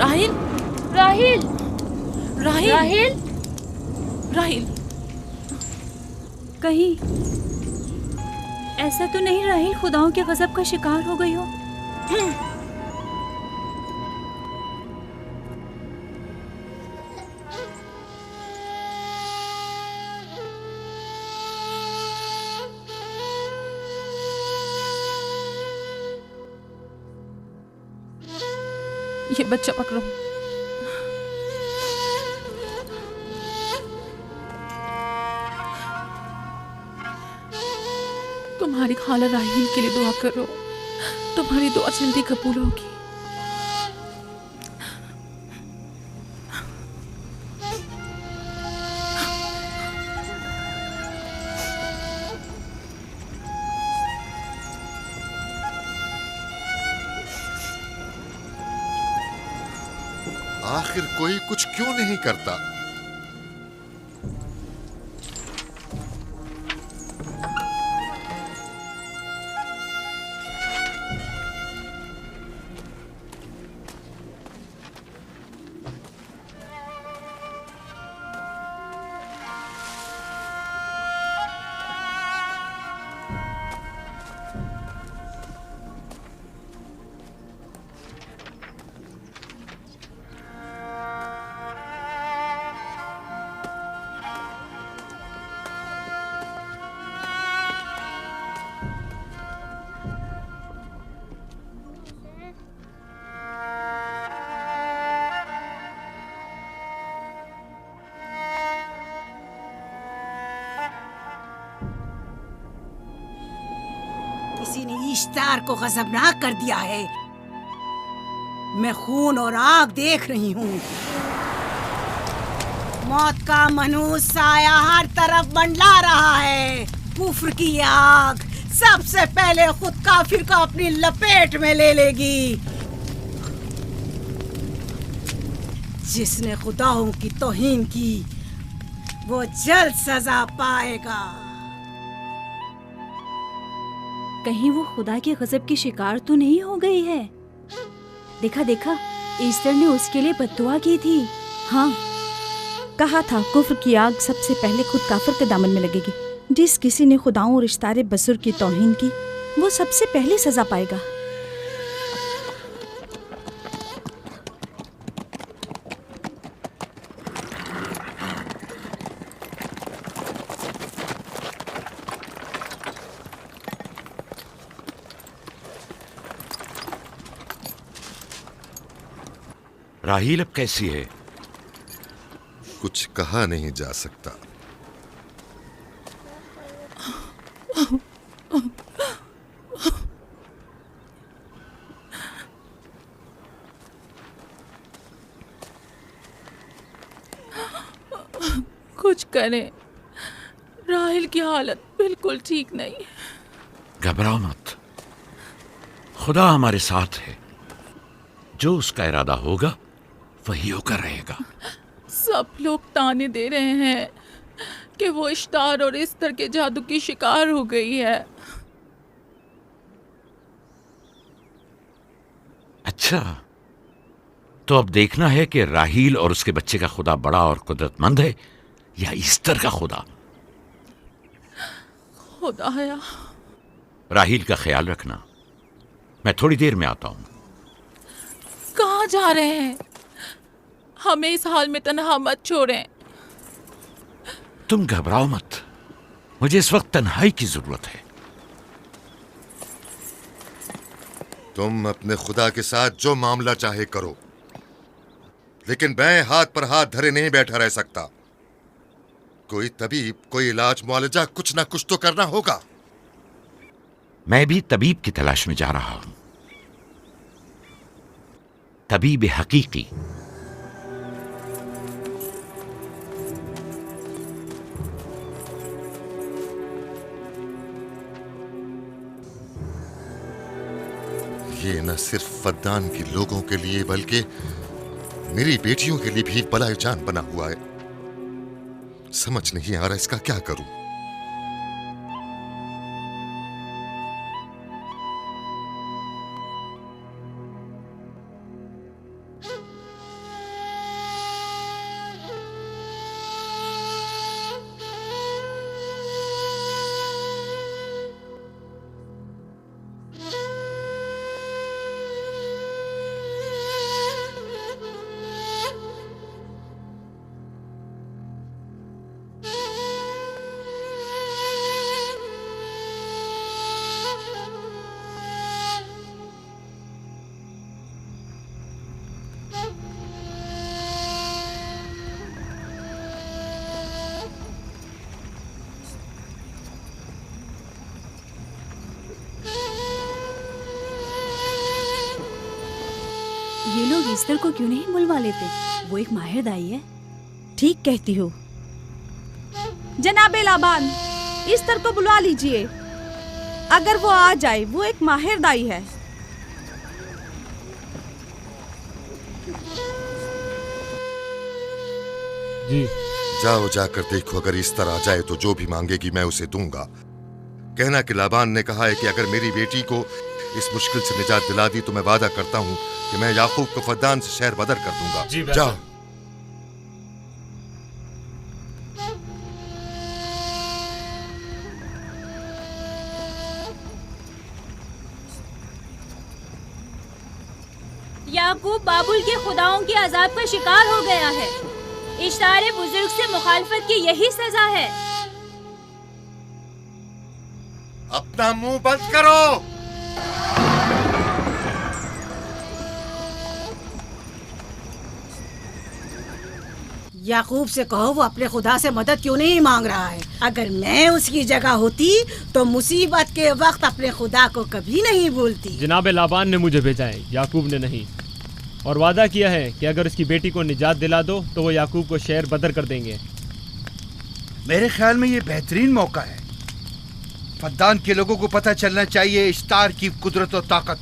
राहिल, राहिल, राहिल, राहिल, राहिल। कहीं ऐसा तो नहीं राहिल खुदाओं के गजब का शिकार हो गई हो? ये बच्चा पकड़ो। तुम्हारी खाला राहील के लिए दुआ करो, तुम्हारी दुआ जल्दी कबूल होगी। आखिर कोई कुछ क्यों नहीं करता? किसी ने इश्तार को गजबनाक कर दिया है। मैं खून और आग देख रही हूँ। मौत का मनहूस साया हर तरफ मंडला रहा है। कुफ्र की आग सबसे पहले खुद काफिर को अपनी लपेट में ले लेगी। जिसने खुदाओं की तौहीन की वो जल्द सजा पाएगा। कहीं वो खुदा के गजब की शिकार तो नहीं हो गई है? देखा देखा, ईस्टर ने उसके लिए बद्दुआ की थी। हाँ, कहा था कुफ्र की आग सबसे पहले खुद काफिर के दामन में लगेगी। जिस किसी ने खुदाओं और इश्तारे बजुर्ग की तौहीन की वो सबसे पहले सजा पाएगा। राहील अब कैसी है? कुछ कहा नहीं जा सकता। कुछ करें, राहिल की हालत बिल्कुल ठीक नहीं है। घबराओ मत, खुदा हमारे साथ है। जो उसका इरादा होगा वही होकर रहेगा। सब लोग ताने दे रहे हैं कि वो इश्तार और इस्तर के जादू की शिकार हो गई है। अच्छा, तो अब देखना है कि राहील और उसके बच्चे का खुदा बड़ा और कुदरतमंद है या ईस्टर का खुदा। खुदाया, राहील का ख्याल रखना। मैं थोड़ी देर में आता हूं। कहाँ जा रहे हैं? हमें इस हाल में तन्हा मत छोड़ें। तुम घबराओ मत, मुझे इस वक्त तन्हाई की जरूरत है। तुम अपने खुदा के साथ जो मामला चाहे करो, लेकिन मैं हाथ पर हाथ धरे नहीं बैठा रह सकता। कोई तबीब, कोई इलाज मुआलजा, कुछ ना कुछ तो करना होगा। मैं भी तबीब की तलाश में जा रहा हूं। तबीब हकीकी। ये न सिर्फ फद्दान के लोगों के लिए बल्कि मेरी बेटियों के लिए भी बलाए जान बना हुआ है। समझ नहीं आ रहा इसका क्या करूं। ये लोग ईस्टर को क्यों नहीं बुलवा लेते? वो एक माहिर दाई है। ठीक कहती हो। जनाबे लाबान, ईस्टर को बुलवा लीजिए। अगर वो आ जाए, वो एक माहिर दाई है। जी जाओ, जाकर देखो, अगर इस तरह आ जाए तो जो भी मांगेगी मैं उसे दूंगा। कहना कि लाबान ने कहा है कि अगर मेरी बेटी को इस मुश्किल से निजात दिला दी तो मैं वादा करता हूँ कि मैं याकूब को फद्दान से शहर बदर कर दूंगा। जी जाओ। याकूब बाबुल के खुदाओं के अजाब का शिकार हो गया है। इश्तारे बुजुर्ग से मुखालफत की यही सजा है। अपना मुंह बंद करो। याकूब से कहो वो अपने खुदा से मदद क्यों नहीं मांग रहा है। अगर मैं उसकी जगह होती तो मुसीबत के वक्त अपने खुदा को कभी नहीं भूलती। जनाब लाबान ने मुझे भेजा है, याकूब ने नहीं, और वादा किया है कि अगर उसकी बेटी को निजात दिला दो तो वो याकूब को शहर बदर कर देंगे। मेरे ख्याल में ये बेहतरीन मौका है। फद्दान के लोगों को पता चलना चाहिए इश्तार की कुदरत और ताकत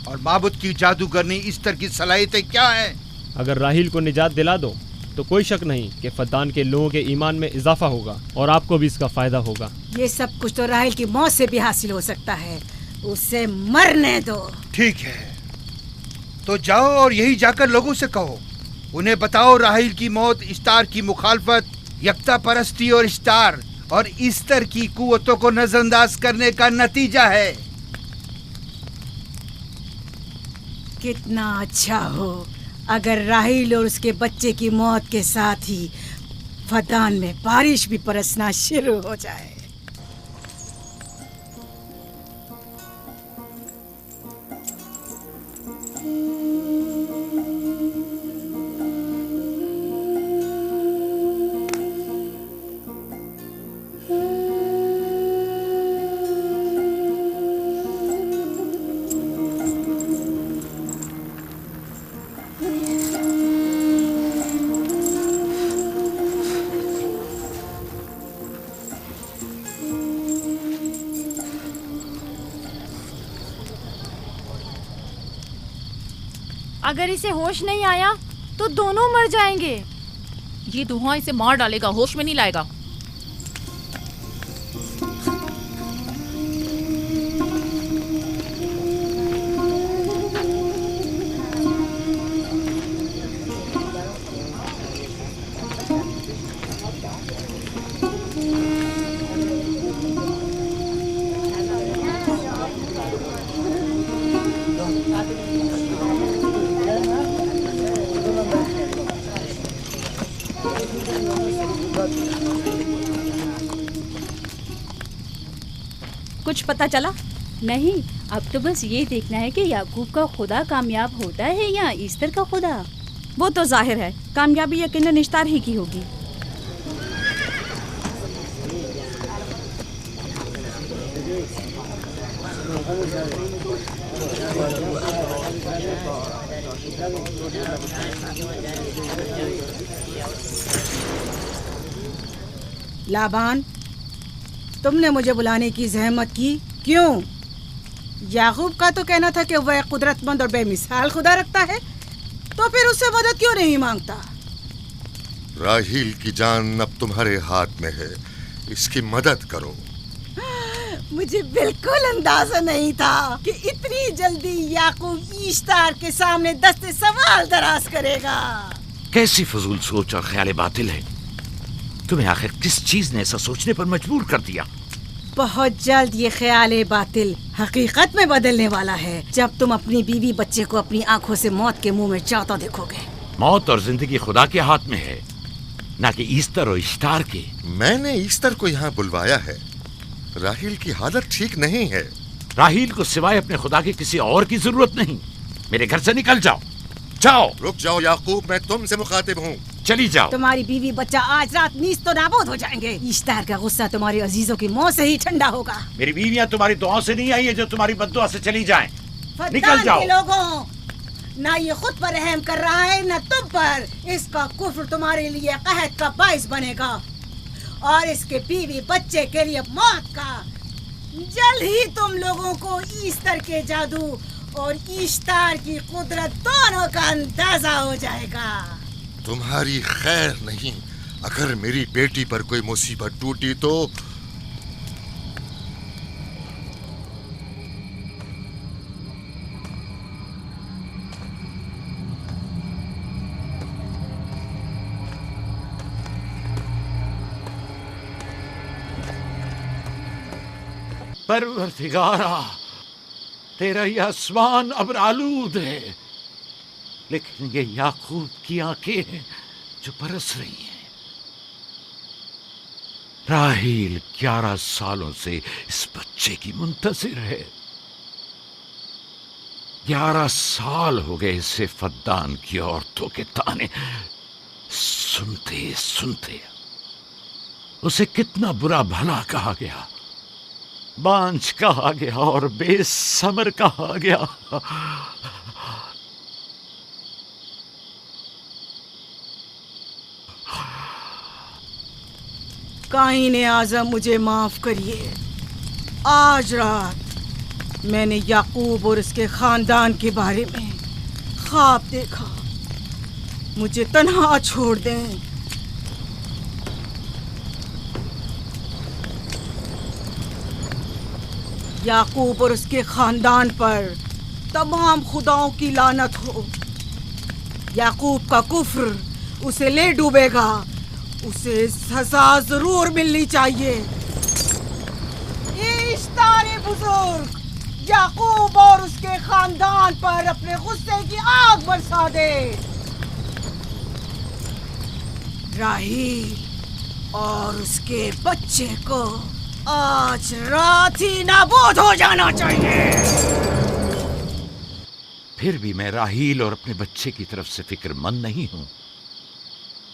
और माबुद की जादूगरनी इश्तार की सलाहियतें क्या हैं। अगर राहील को निजात दिला दो तो कोई शक नहीं कि फद्दान के लोगों के ईमान में इजाफा होगा और आपको भी इसका फायदा होगा। ये सब कुछ तो राहिल की मौत से भी हासिल हो सकता है। उसे मरने दो। ठीक है, तो जाओ और यही जाकर लोगों से कहो, उन्हें बताओ राहील की मौत इश्तार की मुखालफत, यकता परस्ती और इश्तार और ईस्टर की कुव्वतों को नजरअंदाज करने का नतीजा है। कितना अच्छा हो अगर राहील और उसके बच्चे की मौत के साथ ही फद्दान में बारिश भी बरसना शुरू हो जाए। अगर इसे होश नहीं आया तो दोनों मर जाएंगे। ये धुआं इसे मार डालेगा, होश में नहीं लाएगा। कुछ पता चला? नहीं, अब तो बस ये देखना है कि याकूब का खुदा कामयाब होता है या ईस्टर का खुदा। वो तो जाहिर है कामयाबी यकीनन इश्तार ही की होगी। लाबान, तुमने मुझे बुलाने की जहमत की, क्यों? याकूब का तो कहना था कि वह कुदरतमंद और बेमिसाल खुदा रखता है, तो फिर उससे मदद क्यों नहीं मांगता? राहील की जान अब तुम्हारे हाथ में है, इसकी मदद करो। मुझे बिल्कुल अंदाजा नहीं था कि इतनी जल्दी याकूब ईश्तार के सामने दस्ते सवाल दराज करेगा। कैसी फजूल सोच और ख्याल बातिल है। तुम्हें आखिर किस चीज ने ऐसा सोचने पर मजबूर कर दिया? बहुत जल्द ये ख्याल बातिल हकीकत में बदलने वाला है, जब तुम अपनी बीवी बच्चे को अपनी आंखों से मौत के मुंह में जाता देखोगे। मौत और जिंदगी खुदा के हाथ में है, ना कि ईस्टर और इश्तार के। मैंने ईस्टर को यहाँ बुलवाया है। राहील की हालत ठीक नहीं है। राहील को सिवाय अपने खुदा के किसी और की जरूरत नहीं। मेरे घर से निकल जाओ। जाओ। रुक जाओ याकूब, मैं तुमसे मुखातिब हूँ। चली जाओ। तुम्हारी बीवी बच्चा आज रात नीस तो नाबूद हो जाएंगे। ईश्तार का गुस्सा तुम्हारे अजीजों की मौत से ही ठंडा होगा। मेरी बीवियां तुम्हारी दुआओं से नहीं आई है जो तुम्हारी बद्दुआ से चली जाएं। निकल फद्दान जाओ। के लोगों, ना ये खुद पर रहम कर रहा है न तुम पर। इसका कुफ्र तुम्हारे लिए कहत का बाइस बनेगा और इसके बीवी बच्चे के लिए मौत का। जल्द ही तुम लोगों को ईस्टर के जादू और ईश्तार की कुदरत दोनों का अंदाजा हो जाएगा। तुम्हारी खैर नहीं। अगर मेरी बेटी पर कोई मुसीबत टूटी तो परवरदिगारा, तेरा ये आसमान अब आलूद है, लेकिन ये याकूब की आंखें हैं जो बरस रही हैं। राहील 11 सालों से इस बच्चे की मुंतजिर है। 11 साल हो गए इसे फद्दान की औरतों के ताने सुनते सुनते। उसे कितना बुरा भला कहा गया, बांझ कहा गया और बेसमर कहा गया। काईने आज़म मुझे माफ करिए। आज रात मैंने याकूब और उसके खानदान के बारे में ख्वाब देखा। मुझे तन्हा छोड़ दें। याकूब और उसके खानदान पर तमाम खुदाओं की लानत हो। याकूब का कुफ्र उसे ले डूबेगा। उसे सजा जरूर मिलनी चाहिए। इश्तारे बुजुर्ग, याकूब और उसके खानदान पर अपने गुस्से की आग बरसा दे। राहील और उसके बच्चे को आज रात ही नाबूद हो जाना चाहिए। फिर भी मैं राहील और अपने बच्चे की तरफ से फिक्रमंद नहीं हूं।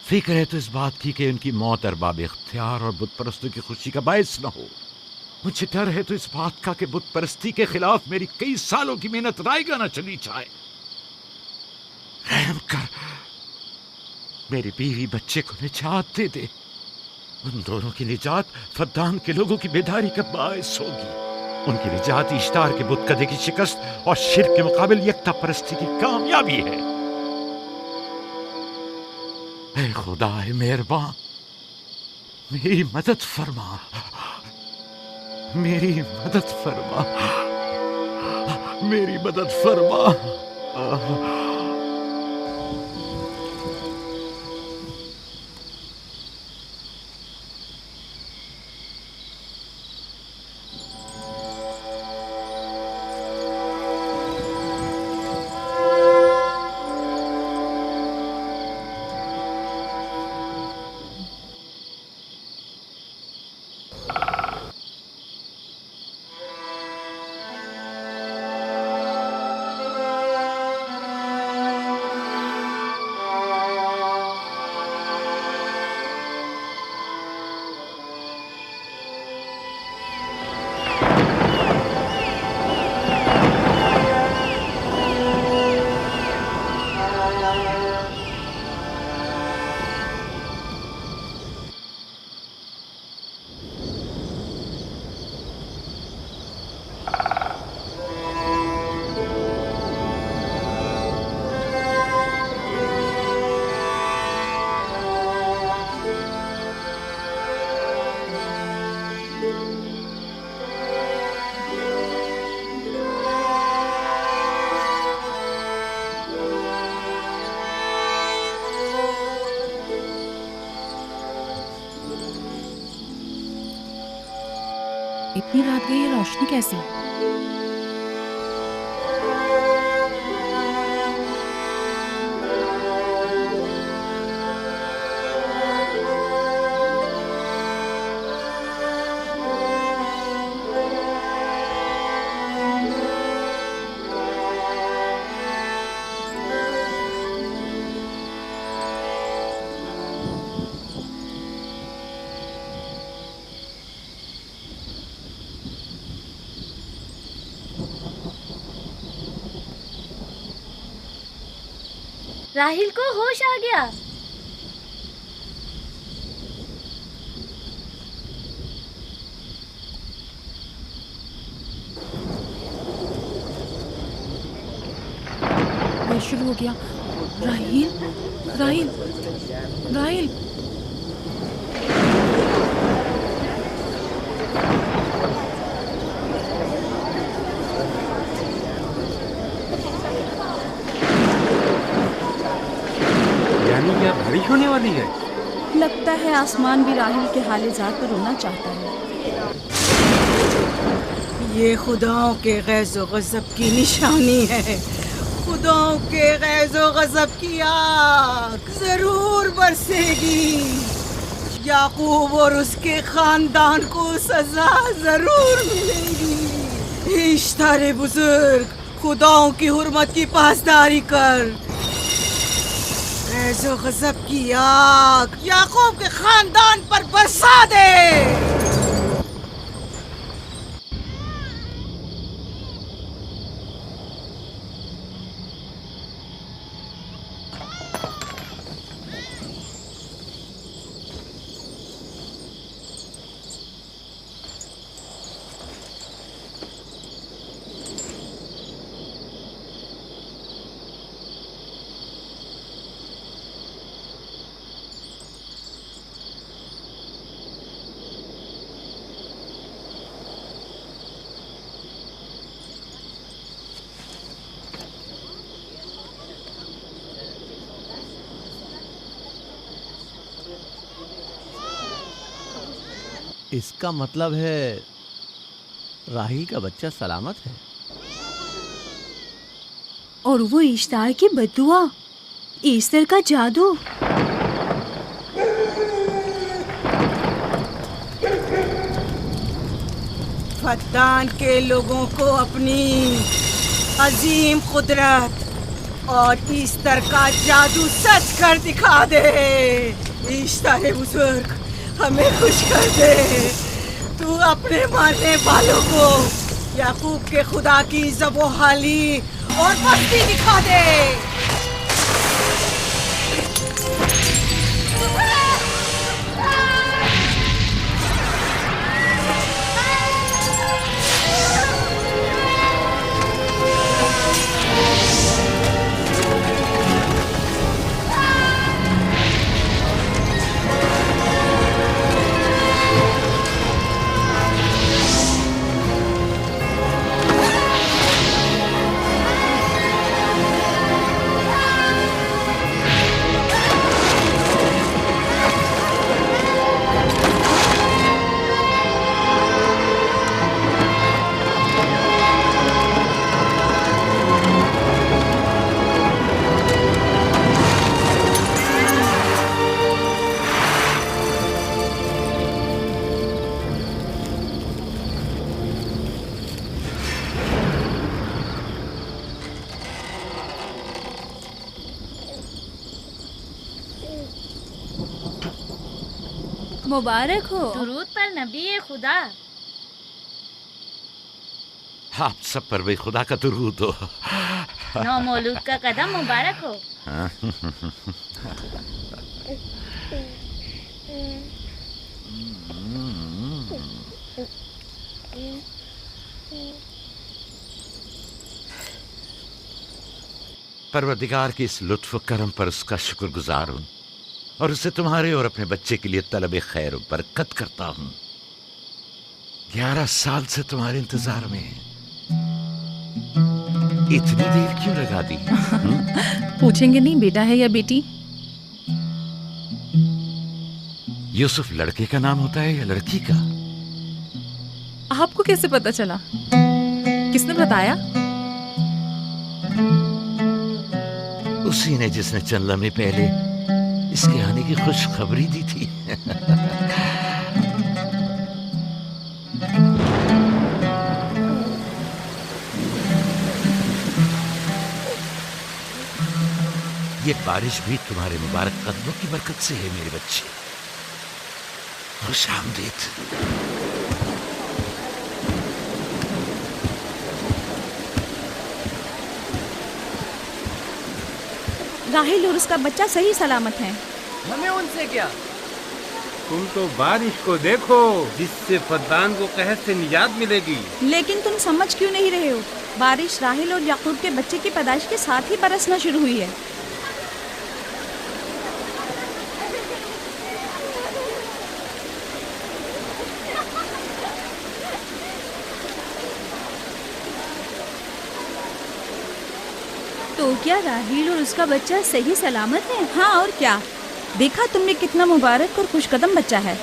फिक्र है तो इस बात की कि उनकी मौत अरबाब इख्तियार और बुत परस्तों की खुशी का बायस न हो। मुझे डर है तो इस बात का कि बुत परस्ती के खिलाफ मेरी कई सालों की मेहनत रायगा न चली जाए। रहम कर, मेरी बीवी बच्चे को निजात दे दे। उन दोनों की निजात फद्दान के लोगों की बेदारी का बायस होगी। उनकी निजात इश्तार के बुत कदे की शिकस्त और शिर्क के मुकाबिल यकता परस्ती की कामयाबी है। ऐ खुदा मेहरबान, मेरी मदद फरमा, मेरी मदद फरमा, मेरी मदद फरमा। इतनी रात गई, ये रोशनी कैसी? राहिल को होश आ गया। ये शुरू हो गया। राहिल, राहिल, राहिल। यानी क्या बारिश होने वाली है? लगता है आसमान भी राहिल के हाले जात पर रोना चाहता है। ये खुदाओं के गैज़ो गज़ब की निशानी है। खुदाओं के गैज़ो गज़ब की आग जरूर बरसेगी। याकूब और उसके खानदान को सजा जरूर मिलेगी। इश्तारे बुजुर्ग, खुदाओं की हुर्मत की पासदारी कर। गैज़ो गज़ब की आग याकूब के खानदान पर बरसा दे। इसका मतलब है राहिल का बच्चा सलामत है। और वो इश्तार की बदुआ, ईस्टर का जादू। फद्दान के लोगों को अपनी अजीम कुदरत और ईस्टर का जादू सच कर दिखा दे। ईस्टर बुजुर्ग, हमें खुश कर दे। तू अपने मारने वालों को याकूब के खुदा की ज़बोहाली और मस्ती दिखा दे। मुबारक हो। दुरूद पर नबी खुदा। आप सब पर भी खुदा का दुरूद हो। नौ मौलूद का कदम मुबारक हो। परवरदिगार की इस लुत्फ करम पर उसका शुक्रगुजार हूँ और उसे तुम्हारे और अपने बच्चे के लिए तलब खैर और बरकत करता हूँ। 11 साल से तुम्हारे इंतजार में इतनी देर क्यों लगा दी? पूछेंगे नहीं बेटा है या बेटी? यूसुफ लड़के का नाम होता है या लड़की का? आपको कैसे पता चला? किसने बताया? उसी ने जिसने चंद लम्हे पहले इसके आने की खुशखबरी दी थी। ये बारिश भी तुम्हारे मुबारक कदमों की बरकत से है मेरे बच्चे। खुश आमदीद। राहिल और उसका बच्चा सही सलामत हैं। हमें उनसे क्या? तुम तो बारिश को देखो, जिससे फद्दान को कहर से निजात मिलेगी। लेकिन तुम समझ क्यों नहीं रहे हो? बारिश राहिल और याकूब के बच्चे की पैदाइश के साथ ही बरसना शुरू हुई है। तो क्या राहिल और उसका बच्चा सही सलामत है? हाँ और क्या, देखा तुमने कितना मुबारक और खुशकदम बच्चा है।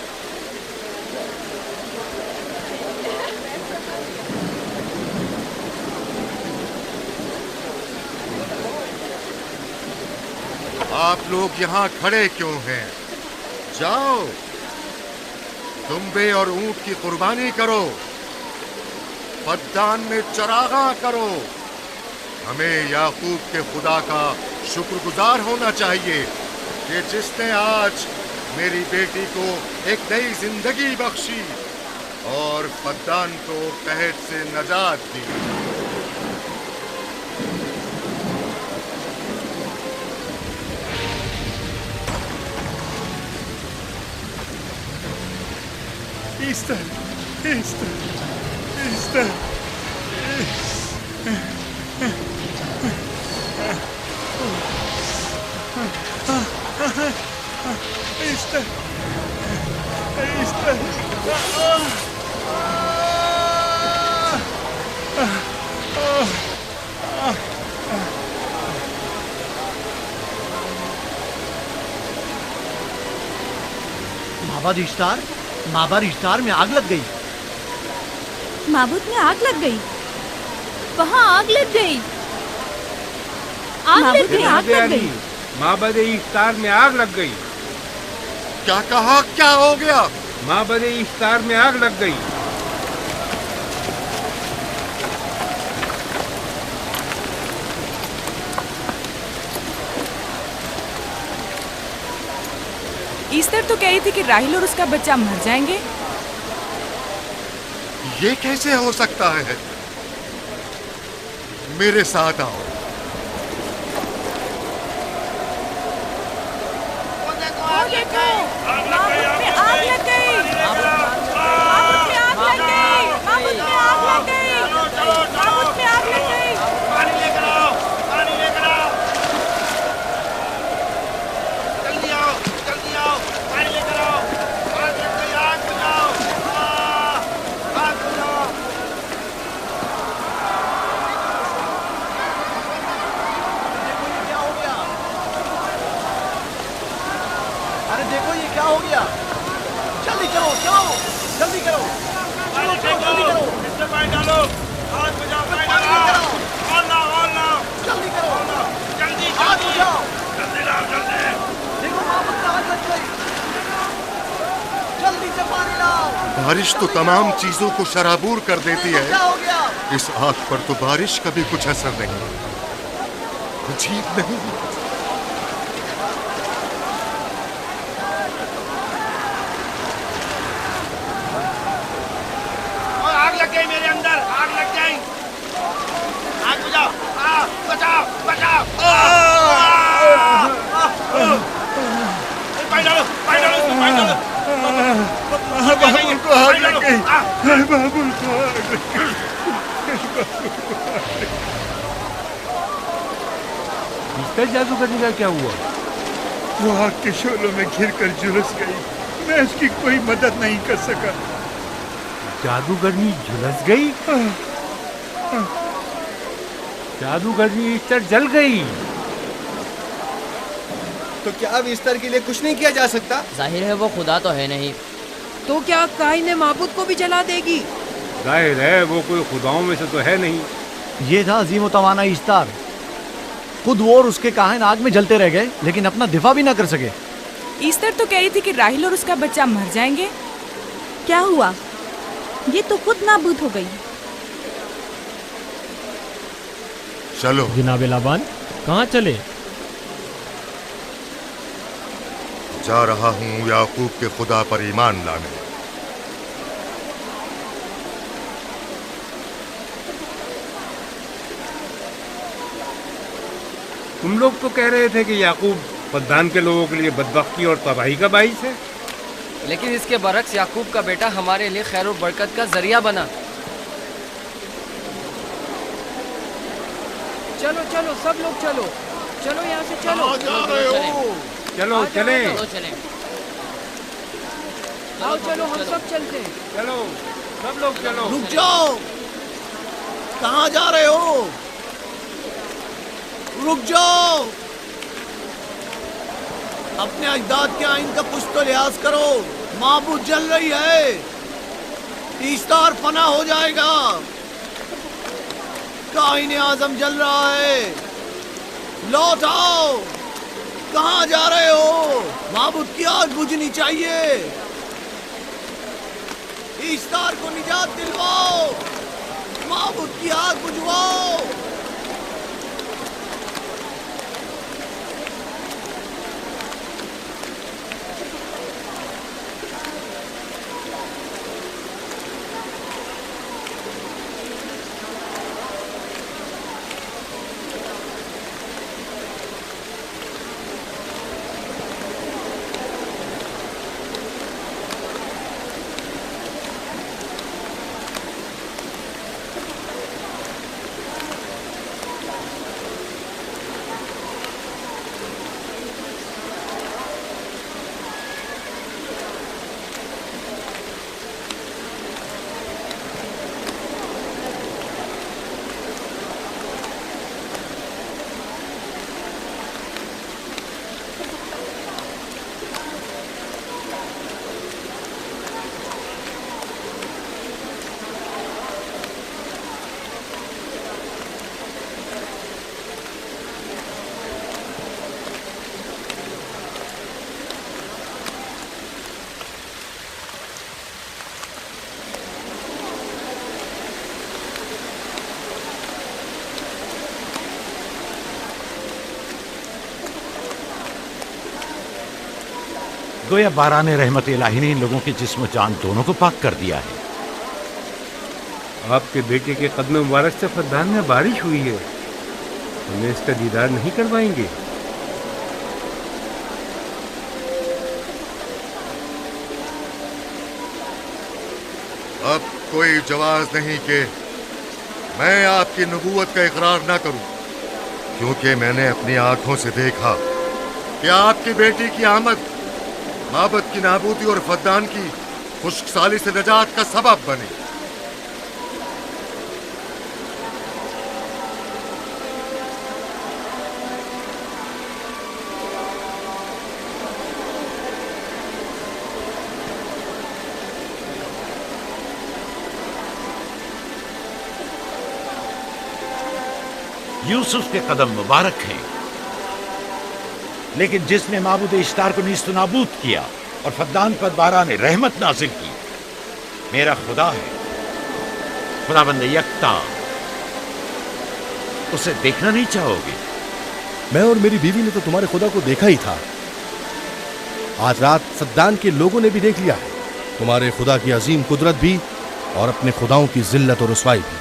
आप लोग यहाँ खड़े क्यों हैं? जाओ, दुम्बे और ऊंट की कुर्बानी करो, फद्दान में चरागा करो। हमें याकूब के खुदा का शुक्रगुजार होना चाहिए कि जिसने आज मेरी बेटी को एक नई जिंदगी बख्शी और फद्दान को कहर से नजात दी। Easter, Easter, Easter, Easter, Easter, माबाद इश्तार में आग लग गई। माबूद में आग लग गई? वहाँ आग लग गई। माबूद में आग लग गई। माबद इफ्तार में आग लग गई। क्या कहा? क्या हो गया? माबद इफ्तार में आग लग गई। ईस्टर तो कह रही थी कि राहिल और उसका बच्चा मर जाएंगे। ये कैसे हो सकता है? मेरे साथ आओ। बारिश तो तमाम चीजों को शराबूर कर देती है। इस आग पर तो बारिश का भी कुछ असर नहीं। अजीब नहीं? आग लग गई मेरे अंदर, आग लग गई। आग बुझाओ, बचाओ, बचाओ। पानी डालो, पानी डालो, पानी डालो। बाबुल को आग लग गई। बाबुल को आग लग गई। ईस्टर जादूगरनी का क्या हुआ? वो आग के शोलों में घिरकर झुलस गई। मैं उसकी कोई मदद नहीं कर सका। जादूगरनी झुलस गई? जादूगरनी ईस्टर जल गई। तो क्या अब ईस्टर के लिए कुछ नहीं किया जा सकता? जाहिर है वो खुदा तो है नहीं। तो क्या काइन ने माबूद को भी जला देगी? जाहिर है वो कोई खुदाओं में से तो है नहीं। ये था अजीम तवाना इश्तार। खुद वो और उसके काहिन आग में जलते रह गए, लेकिन अपना दिफा भी ना कर सके। ईस्टर तो कह रही थी कि राहिल और उसका बच्चा मर जाएंगे। क्या हुआ? ये तो खुद नाबूद हो गई। चलो जनाब लाबान, कहाँ चले? जा रहा हूँ याकूब के खुदा पर ईमान लाने। तुम लोग तो कह रहे थे कि याकूब फद्दान के लोगों के लिए बदबख्ती और तबाही का बाइस है। लेकिन इसके बरक्स याकूब का बेटा हमारे लिए खैर और बरकत का जरिया बना। चलो चलो सब लोग चलो, चलो यहाँ से चलो। चलो चले, आओ चलो हम सब चलते हैं। चलो सब लोग चलो। रुक जाओ, कहाँ जा रहे हो? रुक जाओ, अपने अजदाद के आइन का कुछ तो लिहाज करो। माबूद जल रही है, ईस्तार फना हो जाएगा। काइन आजम जल रहा है, लौट आओ। कहाँ जा रहे हो? माबूद की आग बुझनी चाहिए। ईस्तार को निजात दिलवाओ, माबूद की आग बुझवाओ। गोया बारान रहमत इलाही ने इन लोगों के जिस्म जान दोनों को पाक कर दिया है। आपके बेटे के कदम मुबारक से फद्दान में बारिश हुई है, हमें इसका दीदार नहीं करवाएंगे। अब कोई जवाज नहीं कि मैं आपकी नबूवत का इकरार ना करूं, क्योंकि मैंने अपनी आंखों से देखा कि आपकी बेटी की आमद माबद की नाबूदी और फद्दान की खुश्कसाली से निजात का सबब बनी। यूसुफ के कदम मुबारक हैं, लेकिन जिसने माबूद इश्तार को नीस्त नाबूद किया और फद्दान पर बारान रहमत नाजिल की, मेरा खुदा है, खुदाबंद यकता। उसे देखना नहीं चाहोगे? मैं और मेरी बीवी ने तो तुम्हारे खुदा को देखा ही था। आज रात फद्दान के लोगों ने भी देख लिया है तुम्हारे खुदा की अजीम कुदरत भी और अपने खुदाओं की जिल्लत और रुसवाई भी।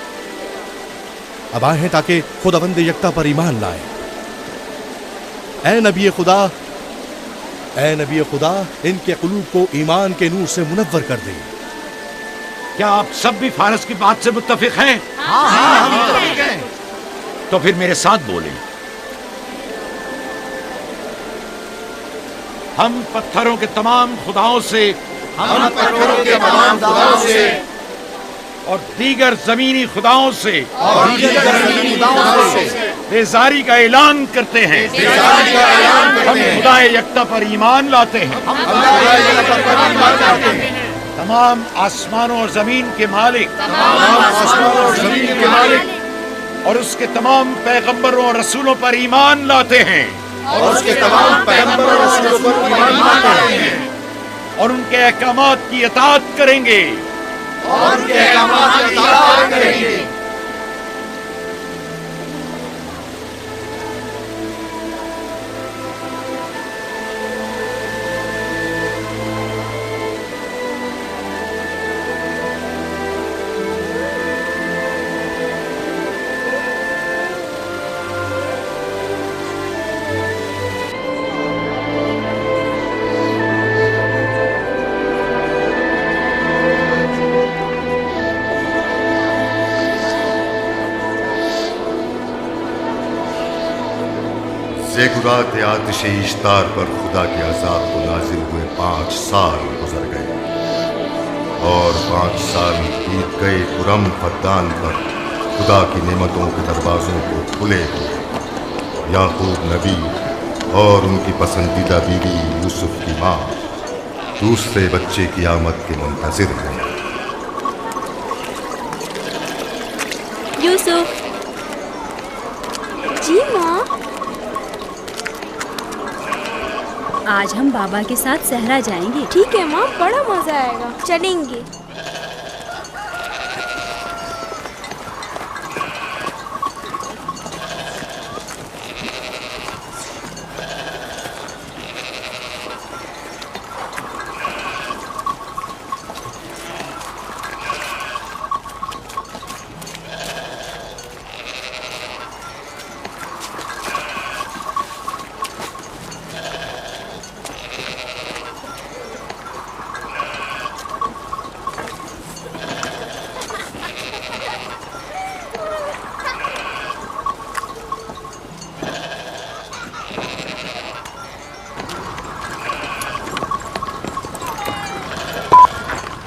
अब आए हैं ताकि खुदाबंद यकता पर ईमान लाए। ऐ नबी खुदा, ऐ नबी खुदा, इनके कुलूब को ईमान के नूर से मुनव्वर कर दे। क्या आप सब भी फारस की बात से मुत्तफिक हैं? हाँ, हम मुत्तफिक हैं। तो फिर मेरे साथ बोलें। हम पत्थरों के तमाम खुदाओं से और दीगर जमीनी खुदाओं से बेजारी का ऐलान करते हैं। हम खुदा यकता पर ईमान लाते हैं। तमाम आसमानों और जमीन के मालिक और उसके तमाम पैगंबरों और रसूलों पर ईमान लाते हैं और उनके अहकामात की इताअत करेंगे। शेकुरात आतिश इश्तार पर खुदा के अजाब को नाजिल हुए 5 साल गुजर गए और 5 साल बीत गए खुरम फद्दान पर खुदा की नेमतों के दरवाजों को खुले हुए। याकूब नबी और उनकी पसंदीदा बीवी यूसुफ की माँ दूसरे बच्चे की आमद के मुंतजिर हैं। यूसुफ। जी माँ। आज हम बाबा के साथ सहरा जाएंगे। ठीक है माँ, बड़ा मजा आएगा, चलेंगे।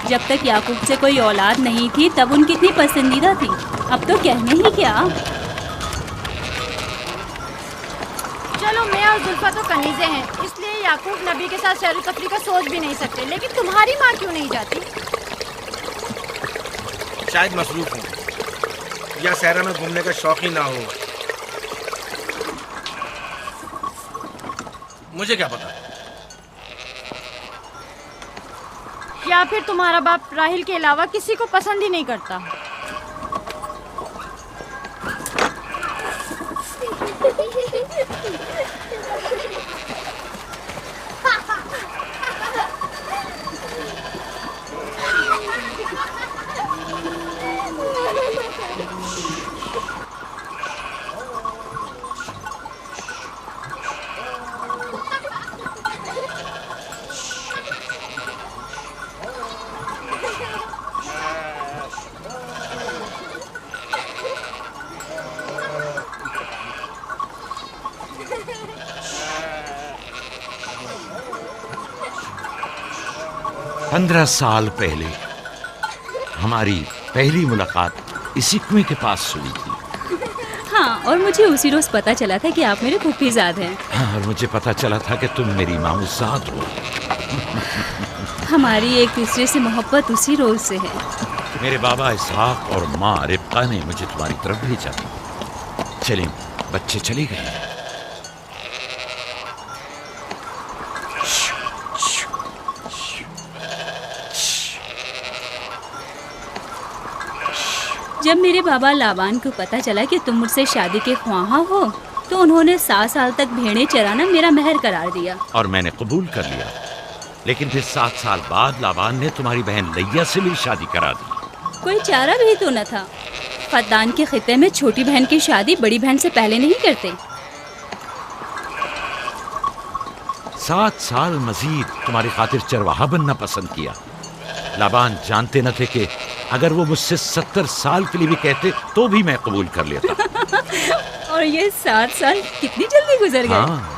जब तक याकूब से कोई औलाद नहीं थी तब उनकी इतनी पसंदीदा थी, अब तो कहने ही क्या। चलो मैं और जुल्फा तो कनीज़े हैं, इसलिए याकूब नबी के साथ सैर तफरी का सोच भी नहीं सकते, लेकिन तुम्हारी माँ क्यों नहीं जाती? शायद मसरूफ हूँ या सहरा में घूमने का शौक ही ना हो, मुझे क्या पता। या फिर तुम्हारा बाप राहिल के अलावा किसी को पसंद ही नहीं करता। पंद्रह साल पहले हमारी पहली मुलाकात इसी कुएं के पास हुई थी। हाँ, और मुझे उसी रोज पता चला था कि आप मेरे फूफीजाद हैं। हाँ, और मुझे पता चला था कि तुम मेरी मामूजाद हो। हमारी एक दूसरे से मोहब्बत उसी रोज से है। मेरे बाबा इसहाक और माँ रिब्का ने मुझे तुम्हारी तरफ भेजा। चलें, बच्चे चले गए। जब मेरे बाबा लाबान को पता चला कि तुम मुझसे शादी के ख्वाहा हो, तो उन्होंने 7 साल तक भेड़ें चराना मेरा महर करार दिया। और मैंने कबूल कर लिया। लेकिन फिर 7 साल बाद लाबान ने तुम्हारी बहन लैया से मेरी शादी करा दी। कोई चारा भी तो न था। फद्दान के खित्ते में छोटी बहन की शादी बड़ी बहन से पहले नहीं करते। 7 साल मजीद तुम्हारी खातिर चरवाहा बनना पसंद किया। लाबान जानते न थे कि अगर वो मुझसे 70 साल के लिए भी कहते तो भी मैं कबूल कर लेता। और ये 7 साल कितनी जल्दी गुजर गए। हाँ,